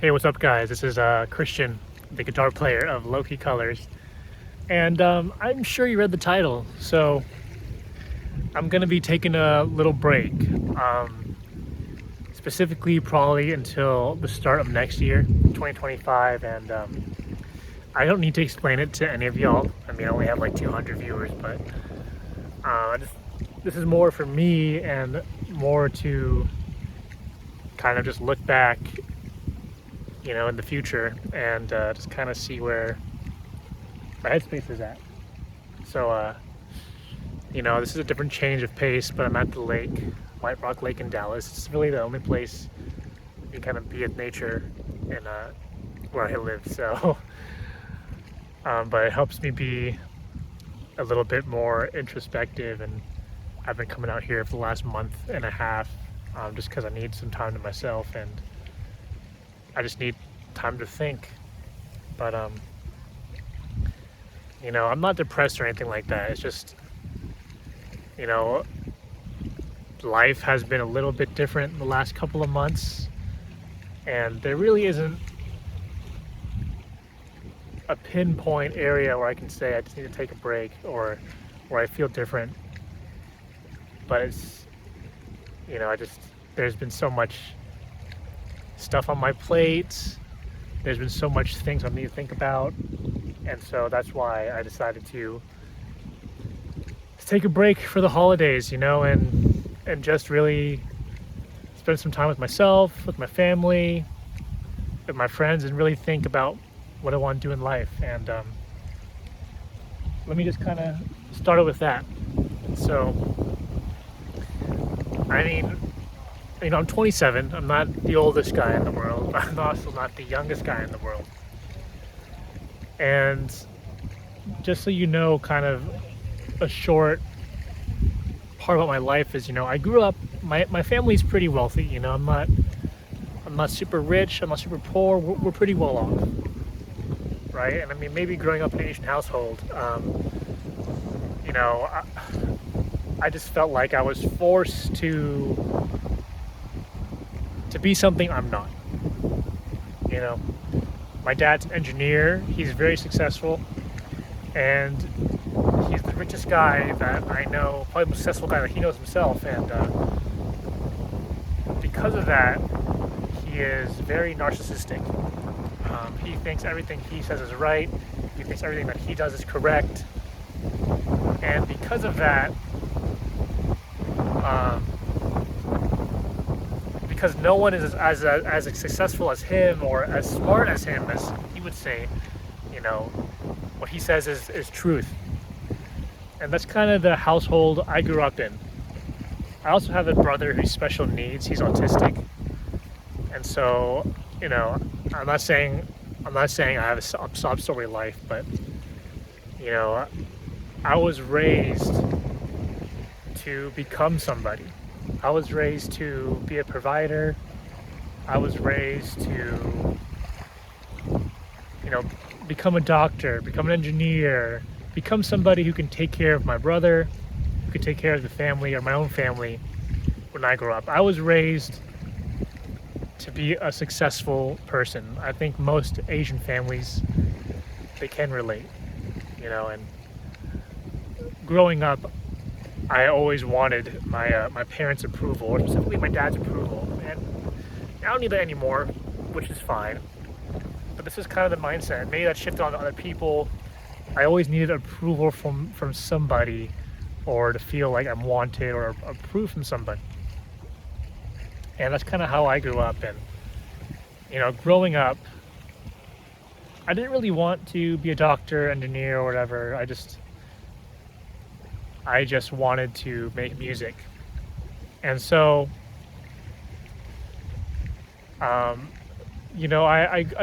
Hey, what's up, guys? This is Christian, the guitar player of Loki Colors, and I'm sure you read the title, so I'm gonna be taking a little break, specifically probably until the start of next year, 2025, and I don't need to explain it to any of y'all. I mean, I only have like 200 viewers, but this is more for me and more to kind of just look back, in the future and just kind of see where my headspace is at. So, this is a different change of pace, but I'm at the lake, White Rock Lake in Dallas. It's really the only place you can kind of be with nature and where I live. So, but it helps me be a little bit more introspective, and I've been coming out here for the last month and a half just because I need some time to myself, and I just need time to think. But I'm not depressed or anything like that. It's just, life has been a little bit different in the last couple of months, and there really isn't a pinpoint area where I can say I just need to take a break or where I feel different. But it's, there's been so much stuff on my plate. There's been so much things I need to think about, and so that's why I decided to take a break for the holidays, and just really spend some time with myself, with my family, with my friends, and really think about what I want to do in life. And let me just kind of start it with that. So, I mean, I'm 27. I'm not the oldest guy in the world, but I'm also not the youngest guy in the world. And just so you know, kind of a short part about my life is, I grew up, my family's pretty wealthy. I'm not super rich, I'm not super poor. We're pretty well off, right? And I mean, maybe growing up in an Asian household, I just felt like I was forced to be something I'm not. My dad's an engineer. He's very successful, and he's the richest guy that I know, probably the most successful guy that he knows himself. And because of that, he is very narcissistic. He thinks everything he says is right. He thinks everything that he does is correct. And because of that, because no one is as successful as him or as smart as him, as he would say, what he says is truth. And that's kind of the household I grew up in. I also have a brother who's special needs. He's autistic. And so, I'm not saying I have a sob story life, but, I was raised to become somebody. I was raised to be a provider. I was raised to, become a doctor, become an engineer, become somebody who can take care of my brother, who can take care of the family or my own family when I grew up. I was raised to be a successful person. I think most Asian families, they can relate, and growing up, I always wanted my parents' approval, or specifically my dad's approval, and I don't need that anymore, which is fine. But this is kind of the mindset. Maybe that shifted on to other people. I always needed approval from somebody, or to feel like I'm wanted, or approved from somebody. And that's kind of how I grew up. And growing up, I didn't really want to be a doctor, engineer, or whatever. I just wanted to make music. And so, I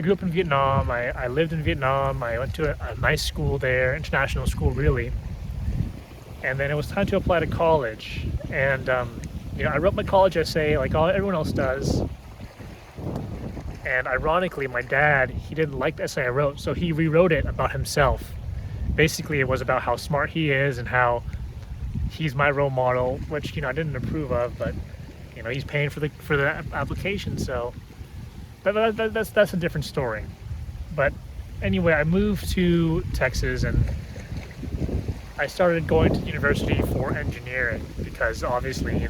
grew up in Vietnam. I lived in Vietnam. I went to a nice school there, international school, really. And then it was time to apply to college. And, I wrote my college essay like everyone else does. And ironically, my dad, he didn't like the essay I wrote, so he rewrote it about himself. Basically, it was about how smart he is and how he's my role model, which, I didn't approve of, but, he's paying for the application, so that's a different story. But anyway, I moved to Texas and I started going to university for engineering because obviously,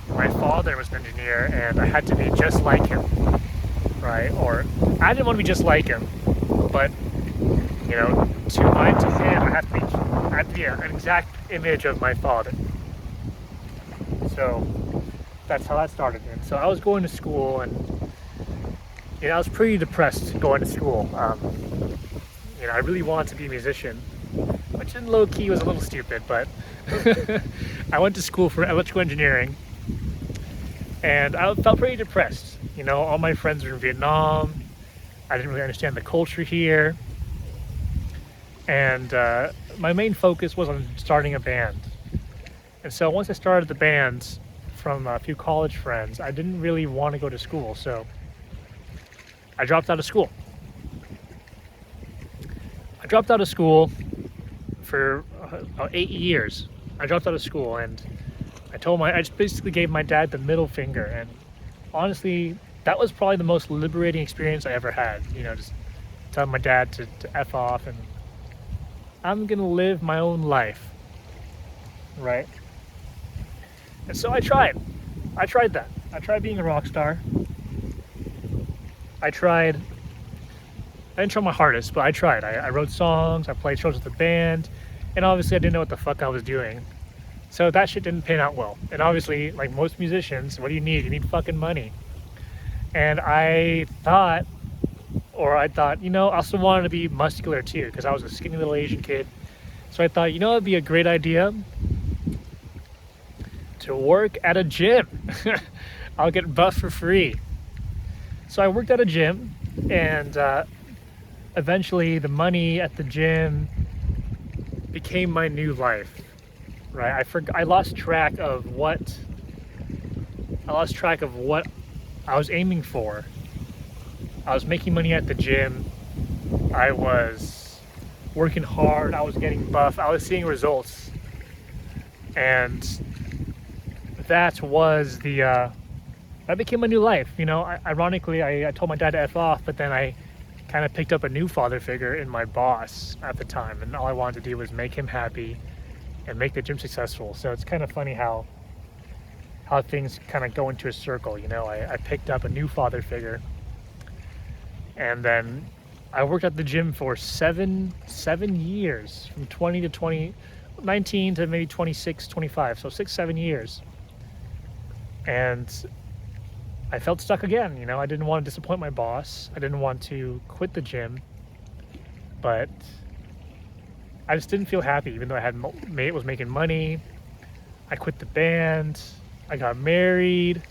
my father was an engineer and I had to be just like him, right? Or I didn't want to be just like him, but to him, I had to be an exact image of my father. So that's how that started. And so I was going to school, and I was pretty depressed going to school. I really wanted to be a musician, which in low key was a little stupid, but I went to school for electrical engineering, and I felt pretty depressed. All my friends were in Vietnam. I didn't really understand the culture here. And my main focus was on starting a band. And so once I started the band from a few college friends, I didn't really want to go to school. So I dropped out of school. I dropped out of school for 8 years. I dropped out of school and I just basically gave my dad the middle finger. And honestly, that was probably the most liberating experience I ever had. Just telling my dad to F off and I'm gonna live my own life, right? And so I tried that. I tried being a rock star. I didn't try my hardest, but I tried. I wrote songs, I played shows with the band, and obviously I didn't know what the fuck I was doing. So that shit didn't pan out well. And obviously, like most musicians, what do you need? You need fucking money. And I thought, I also wanted to be muscular too, because I was a skinny little Asian kid. So I thought, it'd be a great idea to work at a gym. I'll get buff for free. So I worked at a gym, and eventually the money at the gym became my new life, right? I lost track of what I was aiming for. I was making money at the gym. I was working hard. I was getting buff. I was seeing results. And that became a new life. Ironically, I told my dad to F off, but then I kind of picked up a new father figure in my boss at the time. And all I wanted to do was make him happy and make the gym successful. So it's kind of funny how things kind of go into a circle. I picked up a new father figure. And then I worked at the gym for seven years, from 19 to maybe 26, 25. So 6-7 years. And I felt stuck again. I didn't want to disappoint my boss. I didn't want to quit the gym, but I just didn't feel happy, even though I was making money. I quit the band. I got married.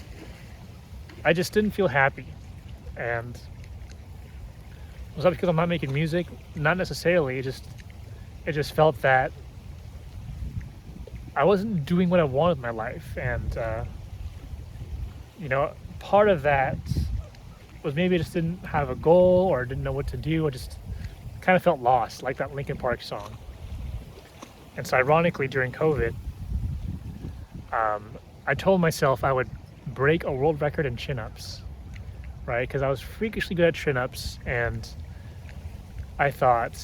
I just didn't feel happy. And was that because I'm not making music? Not necessarily. It just felt that I wasn't doing what I wanted in my life. And, part of that was maybe I just didn't have a goal or didn't know what to do. I just kind of felt lost, like that Linkin Park song. And so ironically, during COVID, I told myself I would break a world record in chin-ups, right? Because I was freakishly good at chin-ups, and I thought,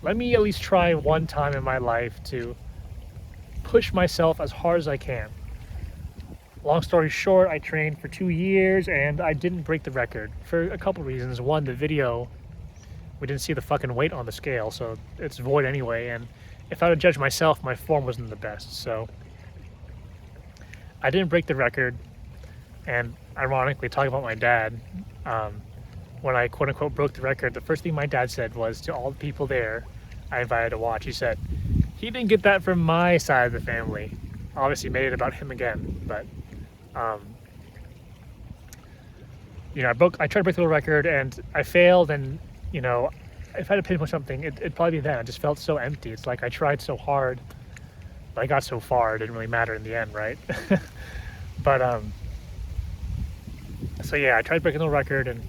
let me at least try one time in my life to push myself as hard as I can. Long story short, I trained for 2 years and I didn't break the record for a couple reasons. One, the video, we didn't see the fucking weight on the scale, so it's void anyway. And if I were to judge myself, my form wasn't the best. So I didn't break the record. And ironically, talking about my dad, when I quote unquote broke the record, the first thing my dad said was to all the people there I invited to watch, he said, he didn't get that from my side of the family. Obviously made it about him again, but I tried to break the record and I failed, and if I had to pinpoint something, it'd probably be that. I just felt so empty. It's like I tried so hard, but I got so far, it didn't really matter in the end, right? But so yeah, I tried breaking the record, and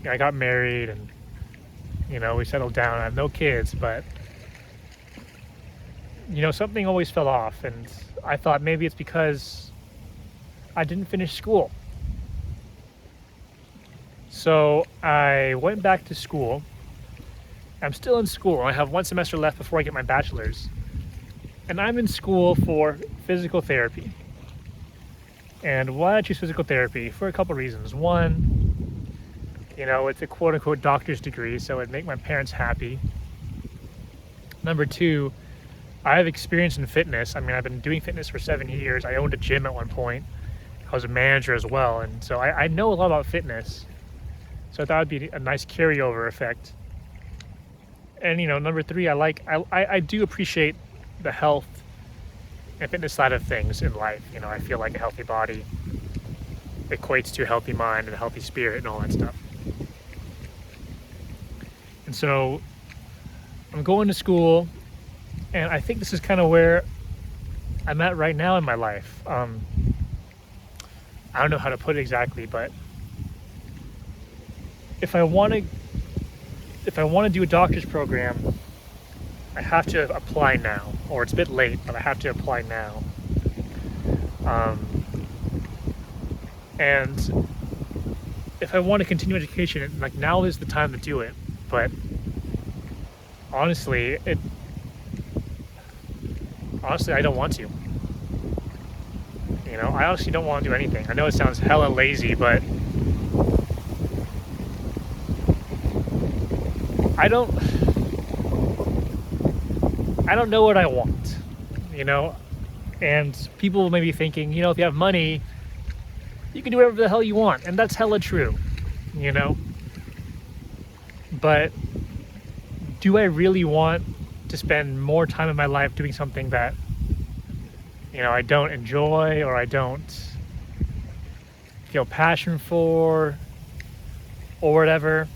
I got married, and we settled down. I have no kids, but something always fell off, and I thought maybe it's because I didn't finish school. So I went back to school. I'm still in school. I have one semester left before I get my bachelor's. And I'm in school for physical therapy. And why I choose physical therapy? For a couple reasons. One, it's a quote unquote doctor's degree, so it'd make my parents happy. Number two, I have experience in fitness. I mean, I've been doing fitness for 7 years. I owned a gym at one point. I was a manager as well. And so I know a lot about fitness. So I thought it'd be a nice carryover effect. And, number three, I do appreciate the health and fitness side of things in life. I feel like a healthy body equates to a healthy mind and a healthy spirit and all that stuff. And so I'm going to school, and I think this is kind of where I'm at right now in my life. I don't know how to put it exactly, but if I want to do a doctor's program, I have to apply now, or it's a bit late, but I have to apply now. And if I want to continue education, now is the time to do it. But honestly, I don't want to. I honestly don't want to do anything. I know it sounds hella lazy, but I don't know what I want, and people may be thinking, if you have money, you can do whatever the hell you want, and that's hella true, but do I really want to spend more time in my life doing something that, I don't enjoy, or I don't feel passion for, or whatever?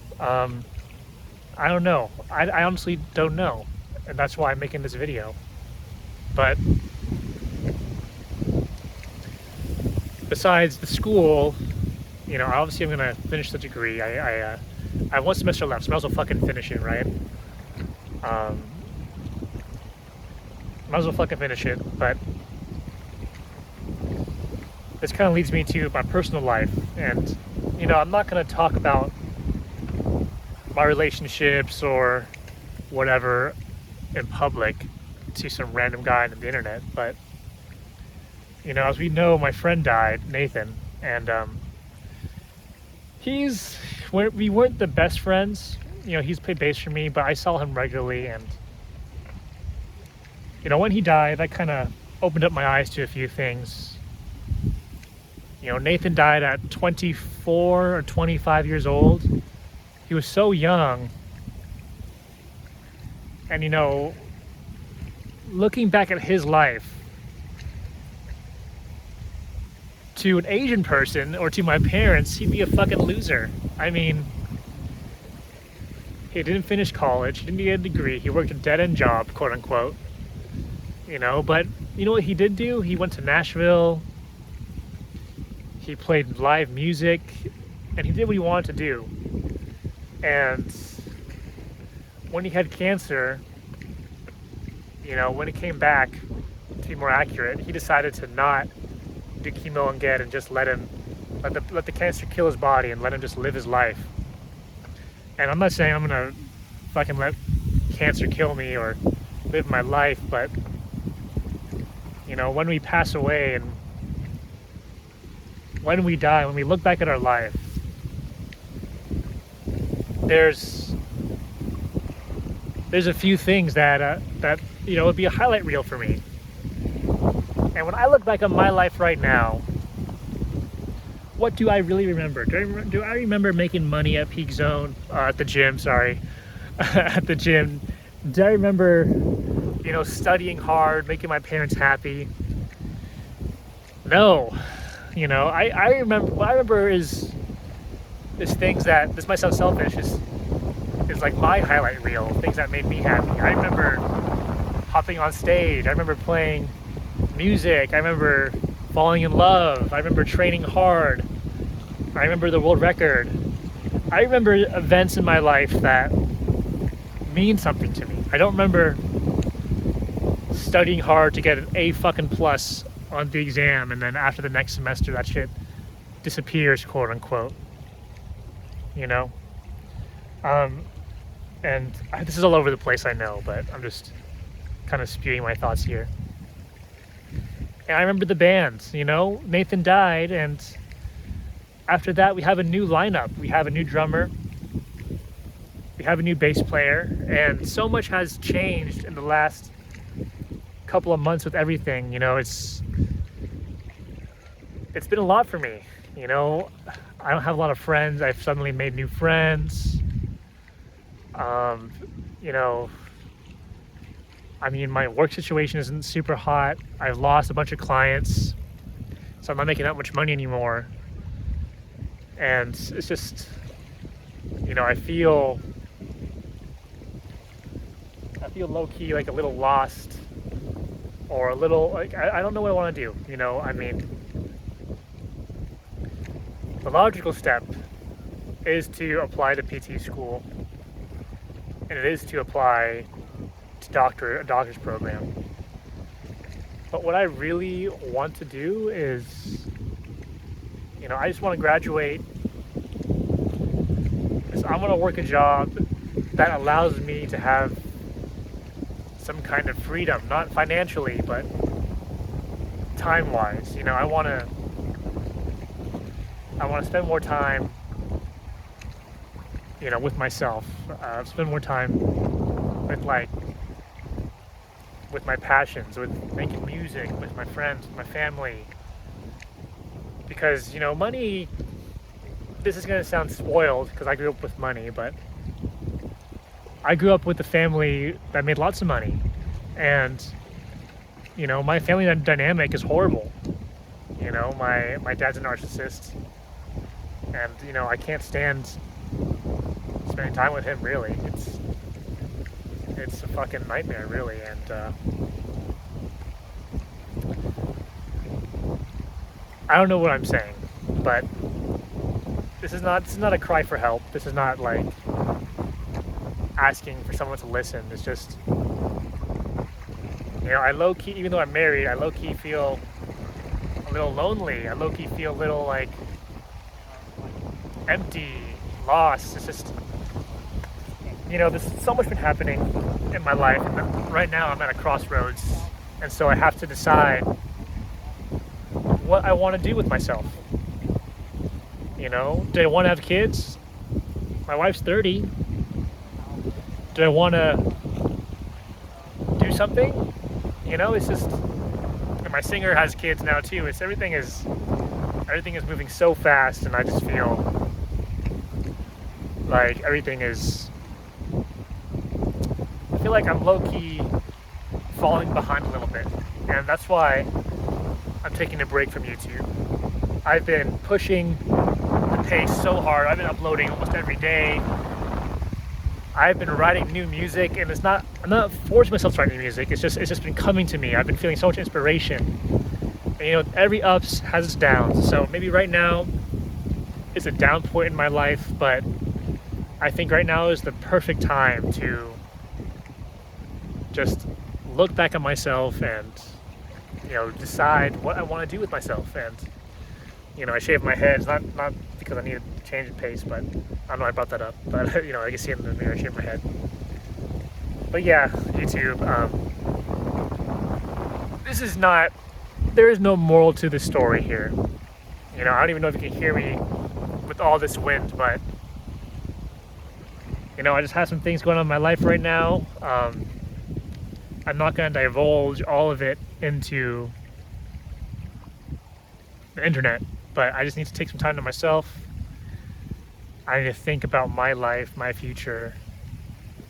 I don't know. I honestly don't know. And that's why I'm making this video. But besides the school, obviously I'm gonna finish the degree. I have one semester left, so I might as well fucking finish it, right? Might as well fucking finish it. But this kind of leads me to my personal life, and I'm not gonna talk about my relationships or whatever in public to some random guy on the internet, but as we know, my friend died, Nathan, and we weren't the best friends. He's played bass for me, but I saw him regularly, and when he died, that kind of opened up my eyes to a few things. Nathan died at 24 or 25 years old. He was so young. And looking back at his life, to an Asian person or to my parents, he'd be a fucking loser. I mean, he didn't finish college, he didn't get a degree, he worked a dead-end job, quote unquote. But what he did do? He went to Nashville, he played live music, and he did what he wanted to do. And when he had cancer, when it came back, to be more accurate, he decided to not do chemo again and just let the cancer kill his body and let him just live his life. And I'm not saying I'm gonna fucking let cancer kill me or live my life, but when we pass away and when we die, when we look back at our life, there's a few things that would be a highlight reel for me. And when I look back on my life right now, what do I really remember? Do I remember making money at Peak Zone, at the gym, sorry, at the gym? Do I remember, studying hard, making my parents happy? No. I remember, what I remember is things that, this might sound selfish, is like my highlight reel, things that made me happy. I remember hopping on stage, I remember playing music, I remember falling in love, I remember training hard, I remember the world record. I remember events in my life that mean something to me. I don't remember studying hard to get an A fucking plus on the exam, and then after the next semester that shit disappears, quote unquote. you know? Um, and this is all over the place, I know, but I'm just kind of spewing my thoughts here. And I remember the band, you know, Nathan died, and after that, we have a new lineup. We have a new drummer, we have a new bass player, and so much has changed in the last couple of months with everything. You know, it's been a lot for me. You know, I don't have a lot of friends. I've suddenly made new friends. You know, I mean, my work situation isn't super hot. I've lost a bunch of clients, so I'm not making that much money anymore. And it's just, you know, I feel low-key like a little lost, or a little like I don't know what I want to do. You know, I mean, the logical step is to apply to PT school, and it is to apply to a doctor's program. But what I really want to do is, you know, I just want to graduate. So I want to work a job that allows me to have some kind of freedom, not financially, but time-wise. You know, I want to spend more time, you know, with myself. Spend more time with with my passions, with making music, with my friends, with my family. Because, you know, money, this is going to sound spoiled because I grew up with money, but I grew up with a family that made lots of money. And, you know, my family dynamic is horrible. You know, my dad's a narcissist. And, you know, I can't stand spending time with him, really. It's a fucking nightmare, really. And I don't know what I'm saying, but this is not a cry for help. This is not like asking for someone to listen. It's just, you know, I low-key, even though I'm married, I low-key feel a little lonely. I low-key feel a little like empty, lost. It's just, you know, there's so much been happening in my life, and right now I'm at a crossroads, and so I have to decide what I want to do with myself. You know, do I want to have kids? My wife's 30. Do I want to do something? You know, it's just, and my singer has kids now too. It's everything is moving so fast, and I just feel like I feel like I'm low-key falling behind a little bit, and that's why I'm taking a break from YouTube. I've been pushing the pace so hard. I've been uploading almost every day. I've been writing new music, and I'm not forcing myself to write new music. It's just been coming to me. I've been feeling so much inspiration. And, you know, every ups has its downs. So maybe right now is a down point in my life, but I think right now is the perfect time to just look back at myself and, you know, decide what I want to do with myself. And, you know, I shaved my head. It's not because I needed to change the pace, but I don't know, I brought that up. But, you know, I can see in the mirror, I shaved my head. But yeah, YouTube, there is no moral to this story here. You know, I don't even know if you can hear me with all this wind, but, you know, I just have some things going on in my life right now. I'm not going to divulge all of it into the internet, but I just need to take some time to myself. I need to think about my life, my future,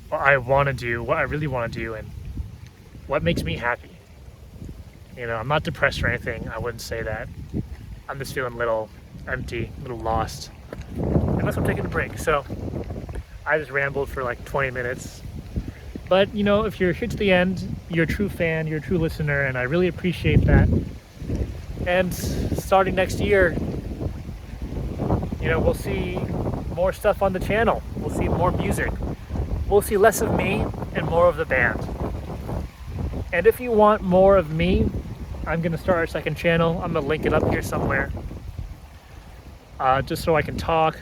what I want to do, what I really want to do, and what makes me happy. You know, I'm not depressed or anything. I wouldn't say that. I'm just feeling a little empty, a little lost. And that's why I'm taking a break. So I just rambled for like 20 minutes. But, you know, if you're here to the end, you're a true fan, you're a true listener, and I really appreciate that. And starting next year, you know, we'll see more stuff on the channel. We'll see more music. We'll see less of me and more of the band. And if you want more of me, I'm going to start a second channel. I'm going to link it up here somewhere. Just so I can talk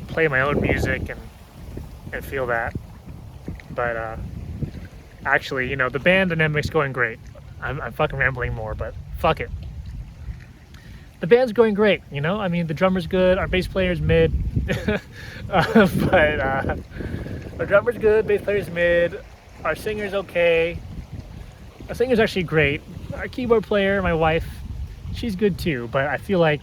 play my own music and feel that. But actually, the band dynamic's going great. I'm fucking rambling more, but fuck it. The band's going great, I mean, the drummer's good, our bass player's mid, but our drummer's good, bass player's mid, our singer's okay. Our singer's actually great. Our keyboard player, my wife, she's good too, but I feel like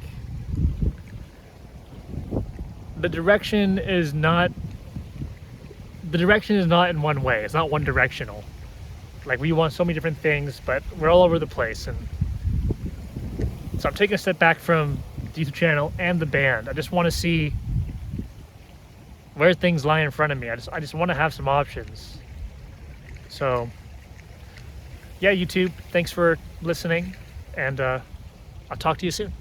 the direction is not in one way. It's not one directional. Like, we want so many different things, but we're all over the place. And so I'm taking a step back from the YouTube channel and the band. I just want to see where things lie in front of me. I just want to have some options. So yeah, YouTube, thanks for listening, and I'll talk to you soon.